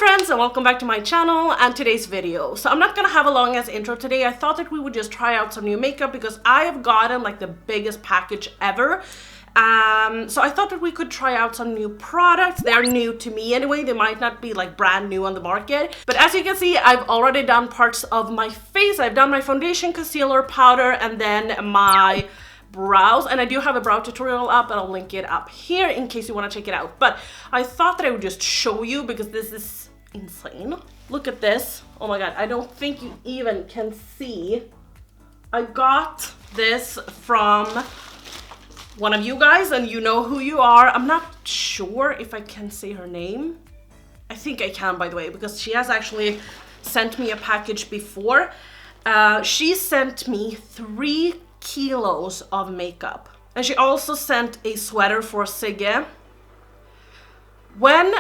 friends, and welcome back to my channel and today's video. So I'm not gonna have a long ass intro today. I thought that we would just try out some new makeup because I have gotten like the biggest package ever. So I thought that we could try out some new products. They're new to me anyway. They might not be like brand new on the market, but as you can see, I've already done parts of my face. I've done my foundation, concealer, powder, and then my brows, and I do have a brow tutorial up and I'll link it up here in case you want to check it out. But I thought that I would just show you because this is insane. Look at this. Oh my god, I don't think you even can see. I got this from one of you guys and you know who you are. I'm not sure if I can say her name. I think I can, by the way, because she has actually sent me a package before. She sent me 3 kilos of makeup, and she also sent a sweater for Sigge. When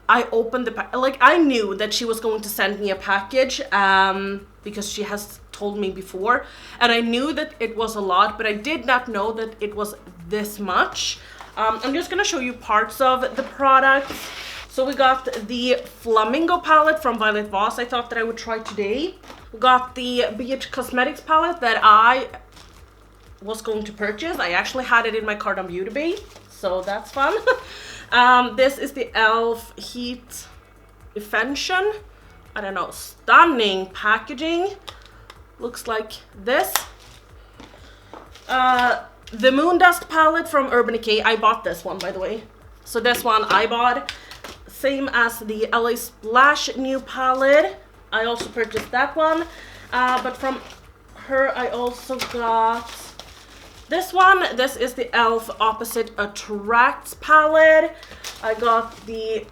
I opened the like, I knew that she was going to send me a package because she has told me before, and I knew that it was a lot, but I did not know that it was this much. I'm just gonna show you parts of the product. So we got the Flamingo palette from Violet Voss. I thought that I would try today. We got the BH Cosmetics palette that I was going to purchase. I actually had it in my cart on Beauty Bay, so that's fun. This is the e.l.f. Heat Defension. I don't know, stunning packaging. Looks like this. The Moondust palette from Urban Decay. I bought this one, by the way. So this one I bought. Same as the LA Splash new palette. I also purchased that one. But from her I also got this one. This is the e.l.f. Opposite Attracts palette. I got the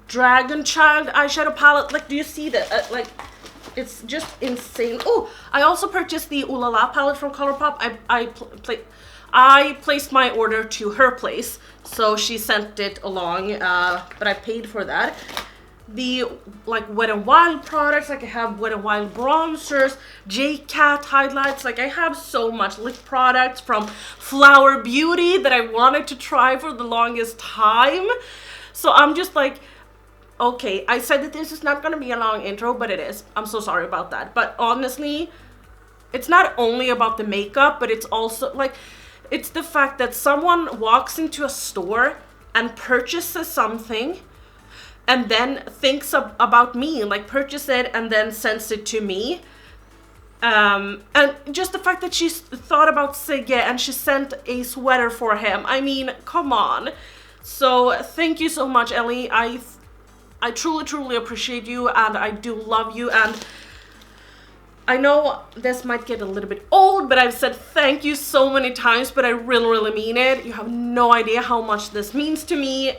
Dragon Child eyeshadow palette. Like, do you see that? Like, it's just insane. Oh, I also purchased the Ooh La La palette from Colourpop. I placed my order to her place, so she sent it along, but I paid for that. The like Wet n Wild products, like I have Wet n Wild bronzers, J-Cat highlights, like I have so much lip products from Flower Beauty that I wanted to try for the longest time. So I'm just like, okay, I said that this is not gonna be a long intro, but it is. I'm so sorry about that. But honestly, it's not only about the makeup, but it's also like, it's the fact that someone walks into a store and purchases something and then thinks about me, like purchase it and then sends it to me. And just the fact that she thought about Sigge and she sent a sweater for him. I mean, come on. So thank you so much, Ellie. I truly appreciate you, and I do love you. And I know this might get a little bit old, but I've said thank you so many times, but I really mean it. You have no idea how much this means to me.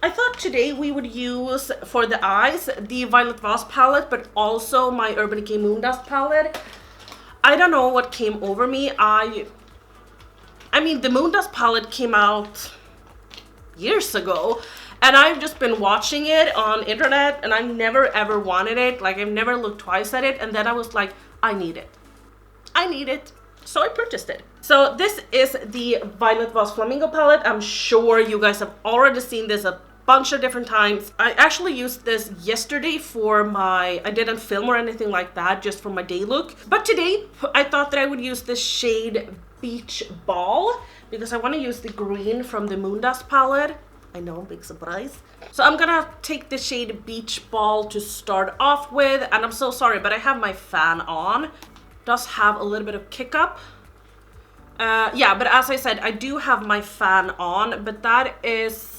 I thought today we would use, for the eyes, the Violet Voss palette, but also my Urban Decays Moondust palette. I don't know what came over me. I mean, the Moondust palette came out years ago, and I've just been watching it on internet, and I never ever wanted it. Like, I've never looked twice at it, and then I was like, I need it. I need it. So I purchased it. So this is the Violet Voss Flamingo palette. I'm sure you guys have already seen this a bunch of different times. I actually used this yesterday for my, I didn't film or anything like that, just for my day look. But today, I thought that I would use the shade Beach Ball because I want to use the green from the Moondust palette. I know, big surprise. So I'm gonna take the shade Beach Ball to start off with, and I'm so sorry, but I have my fan on. Does have a little bit of kick up. Yeah, but as I said, I do have my fan on, but that is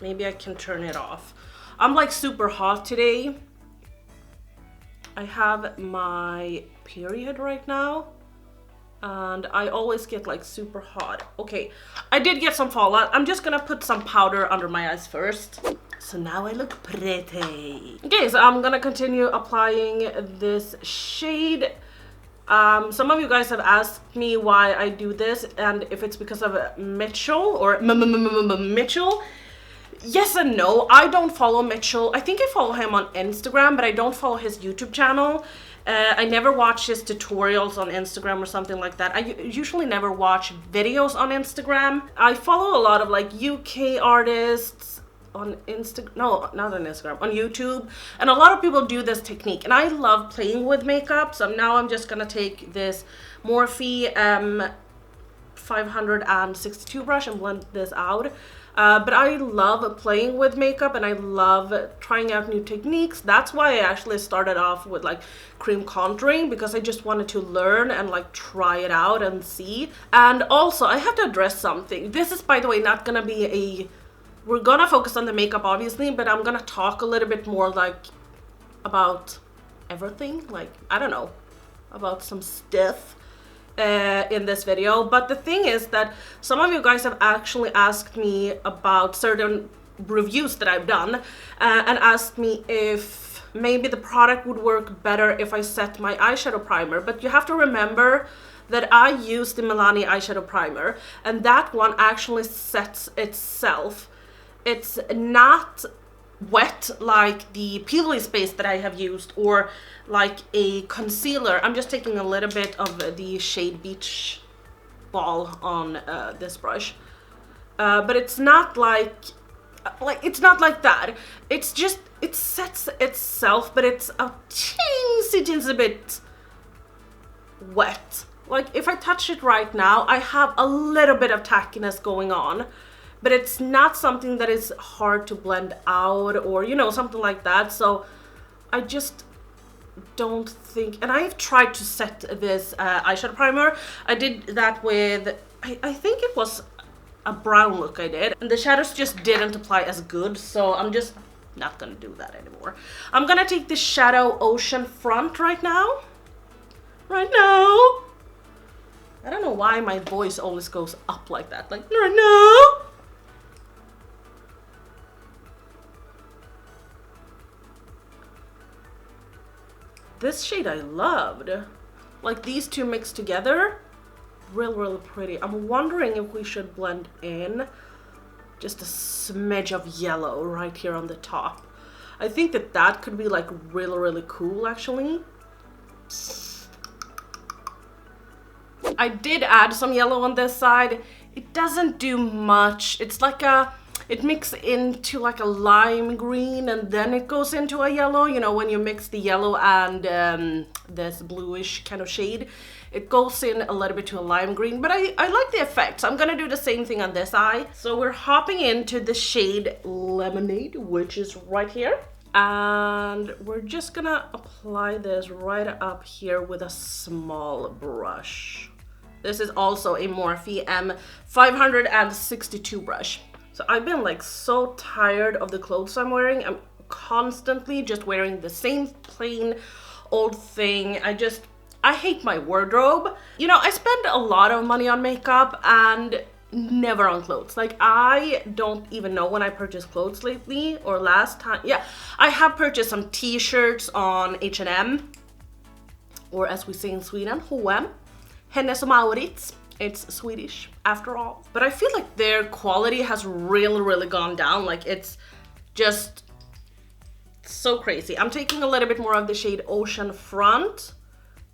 maybe I can turn it off. I'm like super hot today. I have my period right now, and I always get like super hot. Okay, I did get some fallout. I'm just gonna put some powder under my eyes first. So now I look pretty. Okay, so I'm gonna continue applying this shade. Some of you guys have asked me why I do this and if it's because of Mitchell or Mitchell. Yes and no. I don't follow Mitchell. I think I follow him on Instagram, but I don't follow his YouTube channel. I never watch his tutorials on Instagram or something like that. I usually never watch videos on Instagram. I follow a lot of like UK artists on Instagram, no, not on Instagram, on YouTube. And a lot of people do this technique. And I love playing with makeup. So now I'm just gonna take this Morphe 562 brush and blend this out. But I love playing with makeup and I love trying out new techniques. That's why I actually started off with like cream contouring, because I just wanted to learn and like try it out and see. And also I have to address something. This is, by the way, not gonna be we're gonna focus on the makeup obviously, but I'm gonna talk a little bit more like about everything, like, I don't know, about some stuff in this video. But the thing is that some of you guys have actually asked me about certain reviews that I've done and asked me if maybe the product would work better if I set my eyeshadow primer. But you have to remember that I use the Milani eyeshadow primer and that one actually sets itself. It's not wet like the Peely Space that I have used, or like a concealer. I'm just taking a little bit of the shade Beach Ball on this brush, but it's not like it's not like that. It's just, it sets itself, but it's a teensy bit wet. Like if I touch it right now, I have a little bit of tackiness going on, but it's not something that is hard to blend out or, you know, something like that. So I just don't think, and I've tried to set this eyeshadow primer. I did that with, I think it was a brown look I did, and the shadows just didn't apply as good, so I'm just not gonna do that anymore. I'm gonna take the Shadow Ocean Front right now. I don't know why my voice always goes up like that, like right now. This shade I loved. Like these two mixed together, really pretty. I'm wondering if we should blend in just a smidge of yellow right here on the top. I think that that could be like really cool actually. I did add some yellow on this side. It doesn't do much. It's like it mixes into like a lime green and then it goes into a yellow. You know, when you mix the yellow and this bluish kind of shade, it goes in a little bit to a lime green, but I like the effect. So I'm gonna do the same thing on this eye. So we're hopping into the shade Lemonade, which is right here. And we're just gonna apply this right up here with a small brush. This is also a Morphe M562 brush. So I've been like so tired of the clothes I'm wearing. I'm constantly just wearing the same plain old thing. I hate my wardrobe. You know, I spend a lot of money on makeup and never on clothes. Like I don't even know when I purchased clothes lately or last time. Yeah, I have purchased some t-shirts on H&M, or as we say in Sweden, H&M. Hennes och Mauritz. It's Swedish after all. But I feel like their quality has really gone down. Like it's just so crazy. I'm taking a little bit more of the shade Ocean Front,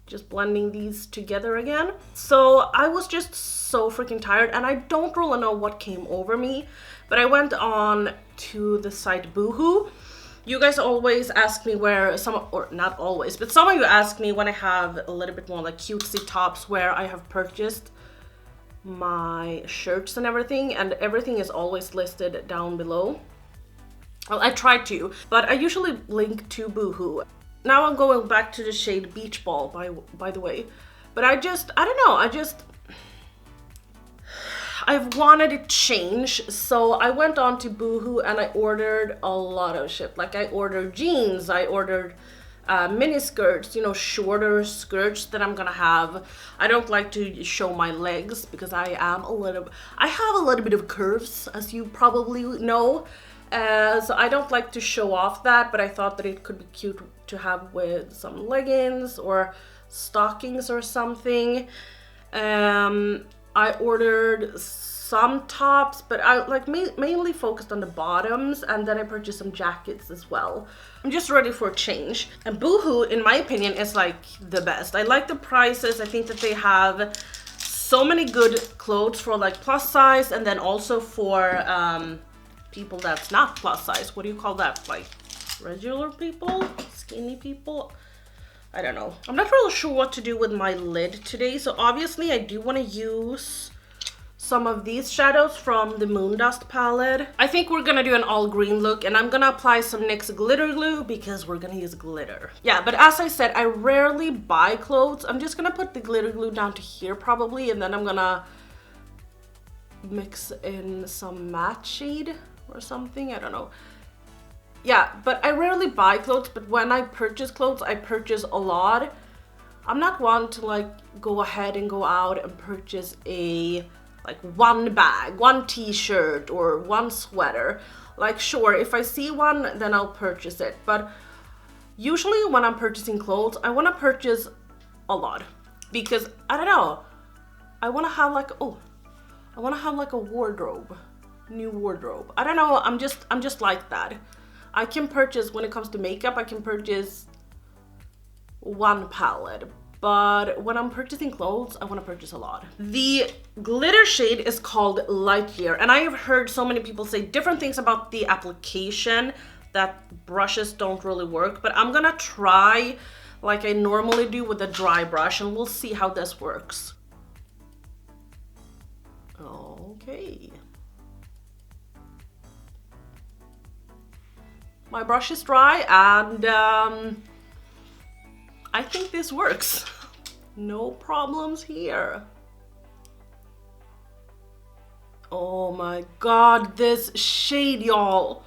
just blending these together again. So I was just so freaking tired and I don't really know what came over me, but I went on to the site Boohoo. You guys always ask me where or not always, but some of you ask me when I have a little bit more like cutesy tops where I have purchased my shirts and everything is always listed down below. Well, I try to, but I usually link to Boohoo. Now I'm going back to the shade Beach Ball, by the way. But I don't know, I've wanted a change, so I went on to Boohoo and I ordered a lot of shit. Like I ordered jeans, I ordered mini skirts, you know, shorter skirts that I'm gonna have. I don't like to show my legs because I have a little bit of curves, as you probably know. So I don't like to show off that, but I thought that it could be cute to have with some leggings or stockings or something. I ordered some tops, but I like mainly focused on the bottoms, and then I purchased some jackets as well. I'm just ready for a change. And Boohoo, in my opinion, is like the best. I like the prices. I think that they have so many good clothes for like plus size, and then also for people that's not plus size. What do you call that? Like regular people? Skinny people? I don't know. I'm not really sure what to do with my lid today. So obviously I do want to use some of these shadows from the Moondust palette. I think we're gonna do an all green look, and I'm gonna apply some NYX glitter glue because we're gonna use glitter. Yeah, but as I said, I rarely buy clothes. I'm just gonna put the glitter glue down to here probably, and then I'm gonna mix in some matte shade or something, I don't know. Yeah, but I rarely buy clothes, but when I purchase clothes, I purchase a lot. I'm not one to like go ahead and go out and purchase like one bag, one t-shirt or one sweater. Like sure, if I see one, then I'll purchase it. But usually when I'm purchasing clothes, I want to purchase a lot because I don't know, I want to have like, I want to have like a wardrobe, new wardrobe. I don't know, I'm just like that. I can purchase, when it comes to makeup, I can purchase one palette. But when I'm purchasing clothes, I want to purchase a lot. The glitter shade is called Light Year, and I have heard so many people say different things about the application, that brushes don't really work, but I'm gonna try like I normally do with a dry brush, and we'll see how this works. Okay. My brush is dry, and I think this works. No problems here. Oh my god, this shade, y'all.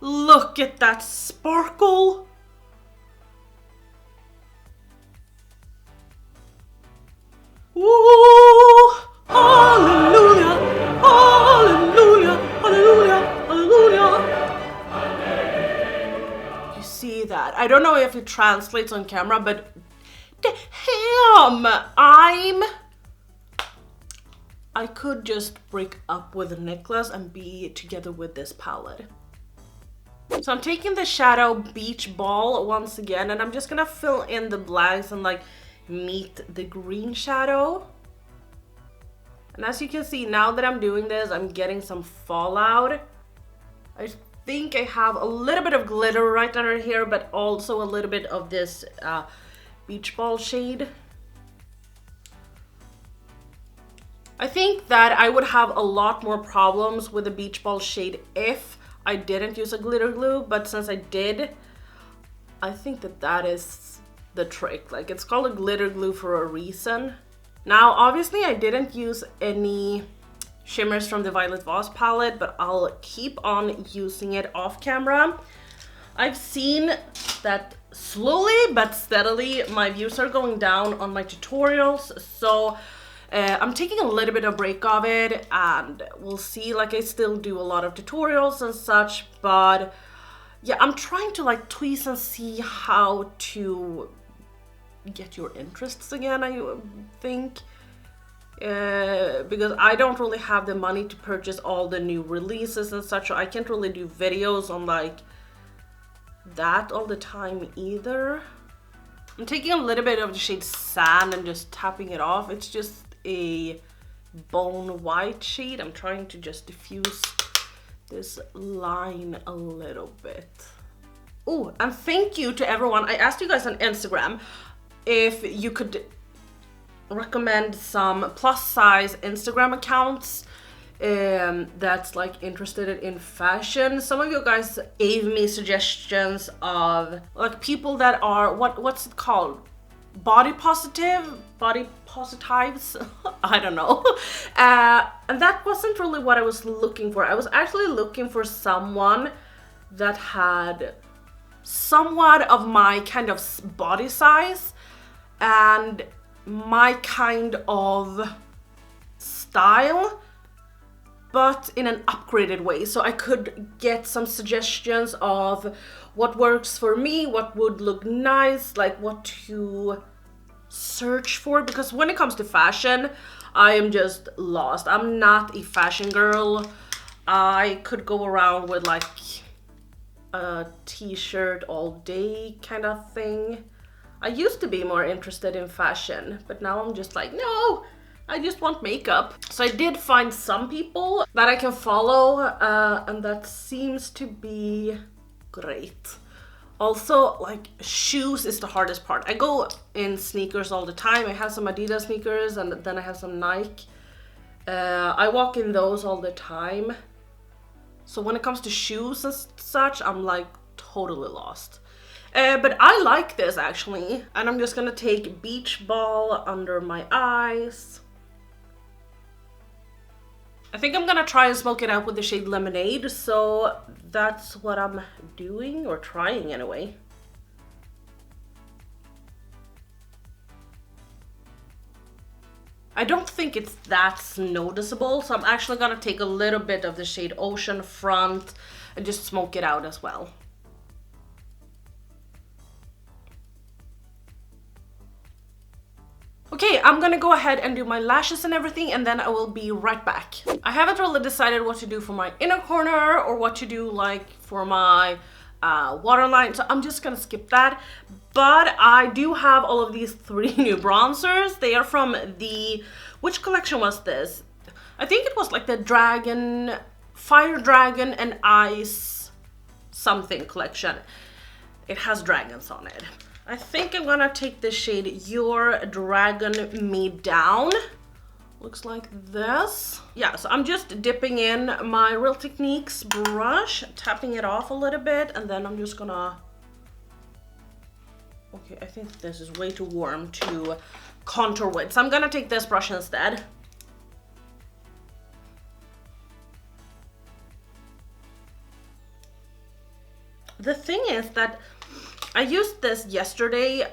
Look at that sparkle. Woo! Hallelujah! Hallelujah! Hallelujah! Hallelujah! You see that? I don't know if it translates on camera, but damn! I could just break up with a necklace and be together with this palette. So I'm taking the shadow Beach Ball once again, and I'm just gonna fill in the blanks and like meet the green shadow. And as you can see, now that I'm doing this, I'm getting some fallout. I think I have a little bit of glitter right under here, but also a little bit of this Beach Ball shade. I think that I would have a lot more problems with the Beach Ball shade if I didn't use a glitter glue, but since I did, I think that that is the trick. Like, it's called a glitter glue for a reason. Now, obviously I didn't use any shimmers from the Violet Voss palette, but I'll keep on using it off camera. I've seen that slowly but steadily my views are going down on my tutorials, so I'm taking a little bit of break of it, and we'll see. Like, I still do a lot of tutorials and such, but yeah, I'm trying to like tweeze and see how to get your interests again, I think. Because I don't really have the money to purchase all the new releases and such, so I can't really do videos on like that all the time either. I'm taking a little bit of the shade Sand and just tapping it off. It's just a bone white shade. I'm trying to just diffuse this line a little bit. Oh, and thank you to everyone. I asked you guys on Instagram if you could recommend some plus size Instagram accounts that's like interested in fashion. Some of you guys gave me suggestions of like people that are what's it called, body positives. I don't know. And that wasn't really what I was looking for. I was actually looking for someone that had somewhat of my kind of body size and my kind of style, but in an upgraded way, so I could get some suggestions of what works for me, what would look nice, like what to search for. Because when it comes to fashion, I am just lost. I'm not a fashion girl. I could go around with like a t-shirt all day kind of thing. I used to be more interested in fashion, but now I'm just like, no, I just want makeup. So I did find some people that I can follow, and that seems to be great. Also, like, shoes is the hardest part. I go in sneakers all the time. I have some Adidas sneakers and then I have some Nike. I walk in those all the time. So when it comes to shoes and such, I'm like totally lost. But I like this actually. And I'm just gonna take Beach Ball under my eyes. I think I'm gonna try and smoke it out with the shade Lemonade, so that's what I'm doing, or trying anyway. I don't think it's that noticeable, so I'm actually gonna take a little bit of the shade Ocean Front and just smoke it out as well. Okay, I'm gonna go ahead and do my lashes and everything, and then I will be right back. I haven't really decided what to do for my inner corner or what to do like for my waterline, so I'm just gonna skip that. But I do have all of these 3 new bronzers. They are from the, which collection was this? I think it was like the Dragon, Fire Dragon and Ice something collection. It has dragons on it. I think I'm gonna take the shade Your Dragon Me Down. Looks like this. Yeah, so I'm just dipping in my Real Techniques brush, tapping it off a little bit, and then I'm just gonna... Okay, I think this is way too warm to contour with, so I'm gonna take this brush instead. The thing is that I used this yesterday,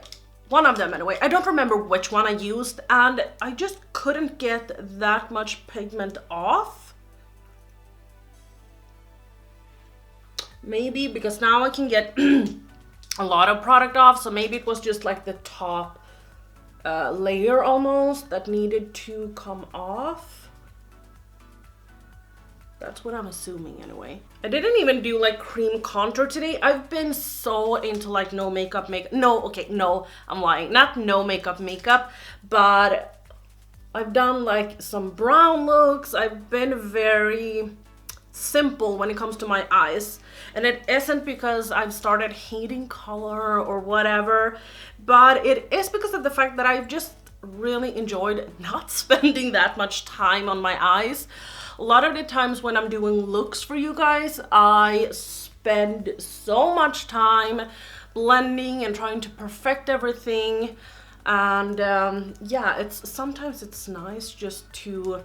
one of them anyway. I don't remember which one I used, and I just couldn't get that much pigment off. Maybe because now I can get a lot of product off, so maybe it was just like the top layer almost that needed to come off. That's what I'm assuming anyway. I didn't even do like cream contour today. I've been so into like no makeup. No, okay, no, I'm lying. Not no makeup, but I've done like some brown looks. I've been very simple when it comes to my eyes. And it isn't because I've started hating color or whatever, but it is because of the fact that I've just really enjoyed not spending that much time on my eyes. A lot of the times when I'm doing looks for you guys, I spend so much time blending and trying to perfect everything. And yeah, sometimes it's nice just to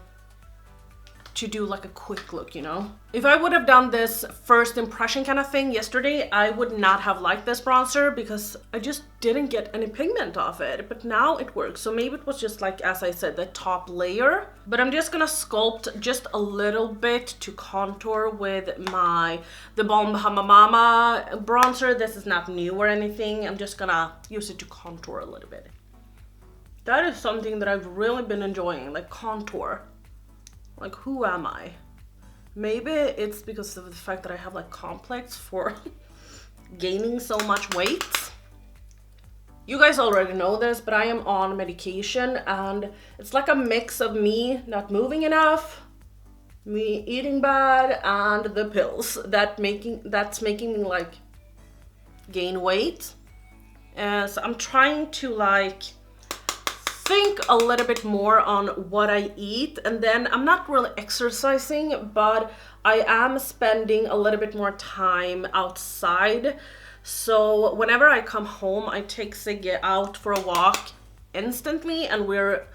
do like a quick look, you know? If I would have done this first impression kind of thing yesterday, I would not have liked this bronzer because I just didn't get any pigment off it, but now it works. So maybe it was just like, as I said, the top layer. But I'm just gonna sculpt just a little bit to contour with the Balm Bahama bronzer. This is not new or anything. I'm just gonna use it to contour a little bit. That is something that I've really been enjoying, like contour. Like, who am I? Maybe it's because of the fact that I have like complex for gaining so much weight. You guys already know this, but I am on medication and it's like a mix of me not moving enough, me eating bad, and the pills that's making me like gain weight. So I'm trying to like think a little bit more on what I eat, and then I'm not really exercising, but I am spending a little bit more time outside. So whenever I come home, I take Sigge out for a walk instantly, and we're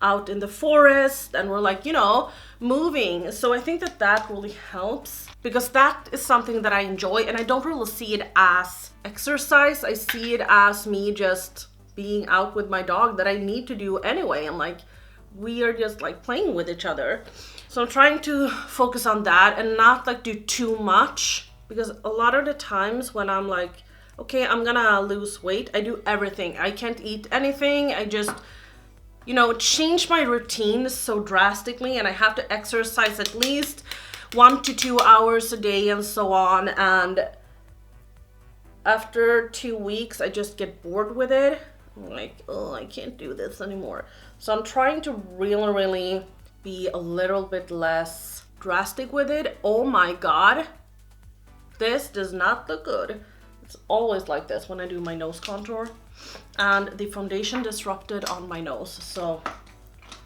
out in the forest and we're like, you know, moving. So I think that really helps because that is something that I enjoy, and I don't really see it as exercise. I see it as me just being out with my dog that I need to do anyway, and like we are just like playing with each other. So I'm trying to focus on that and not like do too much, because a lot of the times when I'm like, okay, I'm gonna lose weight, I do everything. I can't eat anything. I just, you know, change my routine so drastically, and I have to exercise at least 1 to 2 hours a day and so on. And after 2 weeks, I just get bored with it. I'm like, oh, I can't do this anymore. So I'm trying to really be a little bit less drastic with it. Oh my God, this does not look good. It's always like this when I do my nose contour, and the foundation disrupted on my nose, so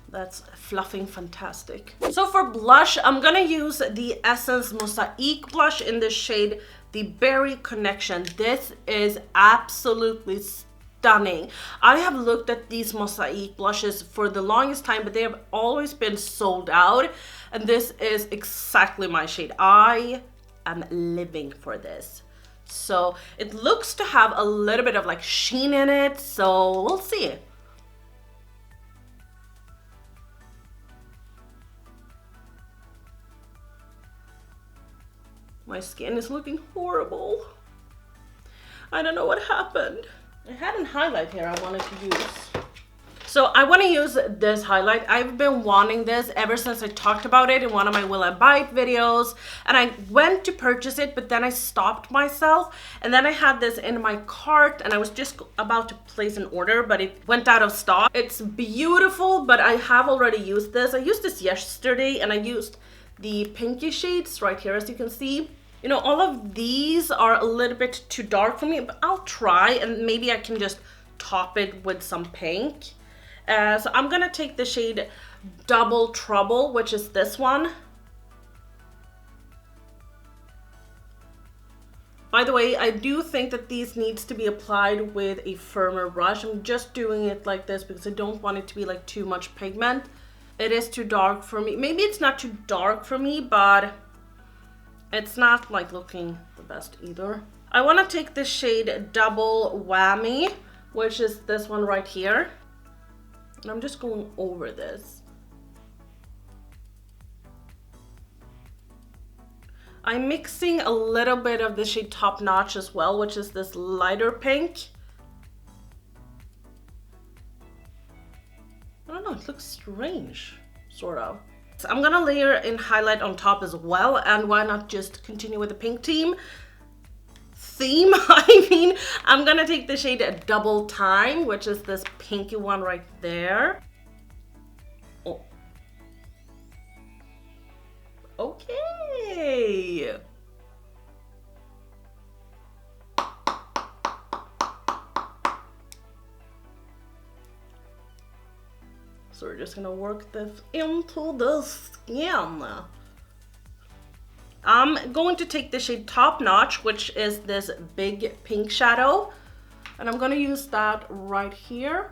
that's fluffing fantastic. So for blush, I'm gonna use the Essence Mosaik blush in the shade The Berry Connection. This is absolutely stunning. I have looked at these Mosaik blushes for the longest time, but they have always been sold out, and this is exactly my shade. I am living for this. So it looks to have a little bit of like sheen in it, so we'll see. My skin is looking horrible. I don't know what happened. I had a highlight here I wanted to use. So I want to use this highlight. I've been wanting this ever since I talked about it in one of my Will I Buy It videos. And I went to purchase it, but then I stopped myself. And then I had this in my cart and I was just about to place an order, but it went out of stock. It's beautiful, but I have already used this. I used this yesterday and I used the pinky shades right here, as you can see. You know, all of these are a little bit too dark for me, but I'll try and maybe I can just top it with some pink. So I'm gonna take the shade Double Trouble, which is this one. By the way, I do think that these needs to be applied with a firmer brush. I'm just doing it like this because I don't want it to be like too much pigment. It is too dark for me. Maybe it's not too dark for me, but it's not like looking the best either. I want to take the shade Double Whammy, which is this one right here. And I'm just going over this. I'm mixing a little bit of the shade Top Notch as well, which is this lighter pink. I don't know, it looks strange, sort of. So I'm gonna layer in highlight on top as well, and why not just continue with the pink theme? I mean, I'm gonna take the shade Double Time, which is this pinky one right there. Oh. Okay. So we're just gonna work this into the skin. I'm going to take the shade Top Notch, which is this big pink shadow, and I'm gonna use that right here.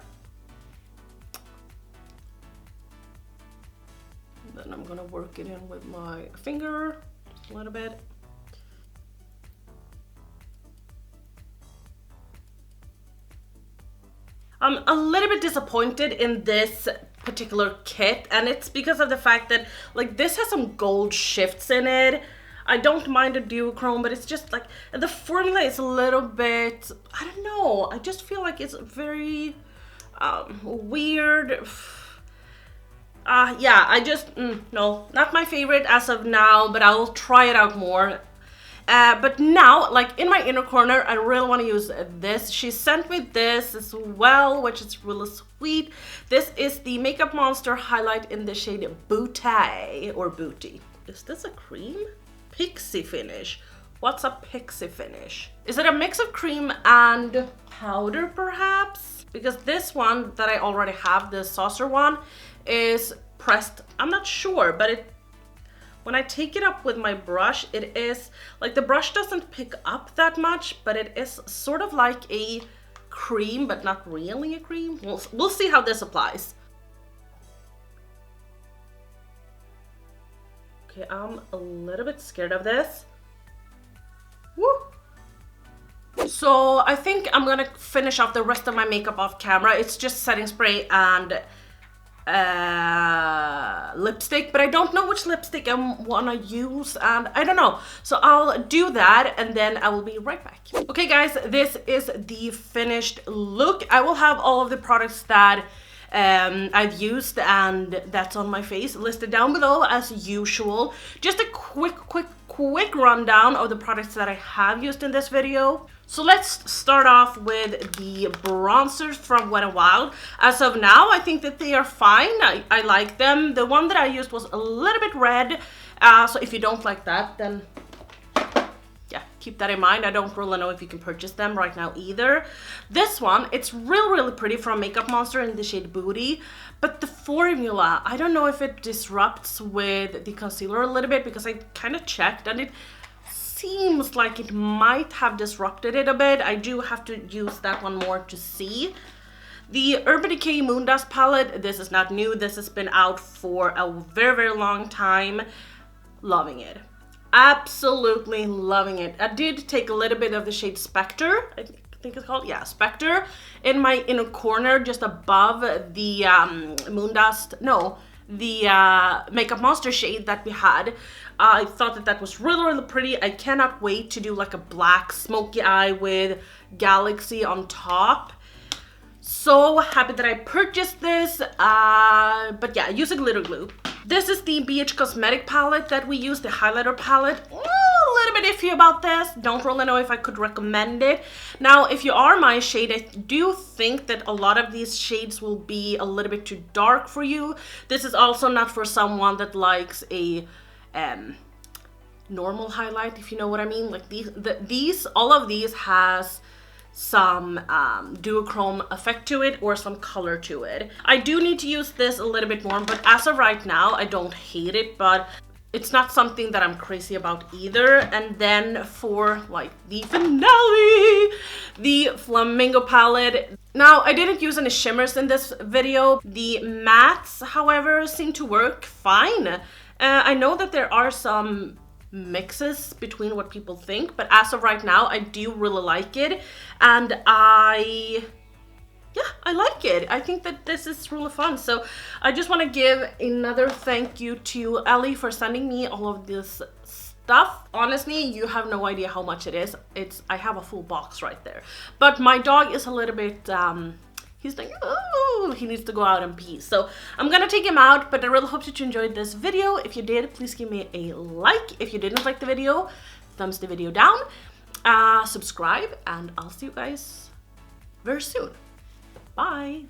And then I'm gonna work it in with my finger a little bit. I'm a little bit disappointed in this particular kit, and it's because of the fact that like this has some gold shifts in it. I don't mind a duochrome, but it's just like the formula is a little bit, I don't know, I just feel like it's very weird. Yeah, I just no, not my favorite as of now, but I'll try it out more. But now, like in my inner corner, I really want to use this. She sent me this as well, which is really sweet. This is the Makeup Monster highlight in the shade Booty or Booty. Is this a cream? Pixie finish. What's a pixie finish? Is it a mix of cream and powder perhaps? Because this one that I already have, the saucer one, is pressed. I'm not sure, but when I take it up with my brush, it is like the brush doesn't pick up that much, but it is sort of like a cream, but not really a cream. We'll see how this applies. Okay, I'm a little bit scared of this. Woo! So I think I'm gonna finish off the rest of my makeup off camera. It's just setting spray and lipstick, but I don't know which lipstick I wanna use, and I don't know. So I'll do that and then I will be right back. Okay guys, this is the finished look. I will have all of the products that I've used, and that's on my face, listed down below as usual. Just a quick rundown of the products that I have used in this video. So let's start off with the bronzers from Wet n Wild. As of now, I think that they are fine. I like them. The one that I used was a little bit red, so if you don't like that, then yeah, keep that in mind. I don't really know if you can purchase them right now either. This one, it's really pretty, from Makeup Monster in the shade Booty, but the formula, I don't know if it disrupts with the concealer a little bit, because I kind of checked and it seems like it might have disrupted it a bit. I do have to use that one more to see. The Urban Decay Moondust palette, this is not new. This has been out for a very long time. Loving it. Absolutely loving it. I did take a little bit of the shade Spectre, I think it's called, yeah, Spectre, in my inner corner just above the Makeup Monster shade that we had. I thought that that was really pretty. I cannot wait to do like a black smoky eye with Galaxy on top. So happy that I purchased this, but yeah, use a glitter glue. This is the BH Cosmetic palette that we use, the highlighter palette. A little bit iffy about this. Don't really know if I could recommend it. Now, if you are my shade, I do think that a lot of these shades will be a little bit too dark for you. This is also not for someone that likes a normal highlight, if you know what I mean. Like all of these has some duochrome effect to it, or some color to it. I do need to use this a little bit more, but as of right now, I don't hate it, but it's not something that I'm crazy about either. And then for like the finale, the Flamingo palette. Now, I didn't use any shimmers in this video. The mattes, however, seem to work fine. I know that there are some mixes between what people think, but as of right now, I do really like it, and I like it. I think that this is really fun. So I just want to give another thank you to Ellie for sending me all of this stuff. Honestly, you have no idea how much it is. I have a full box right there, but my dog is a little bit he's like, oh, he needs to go out and pee. So I'm gonna take him out, but I really hope that you enjoyed this video. If you did, please give me a like. If you didn't like the video, thumbs the video down. Subscribe, and I'll see you guys very soon. Bye.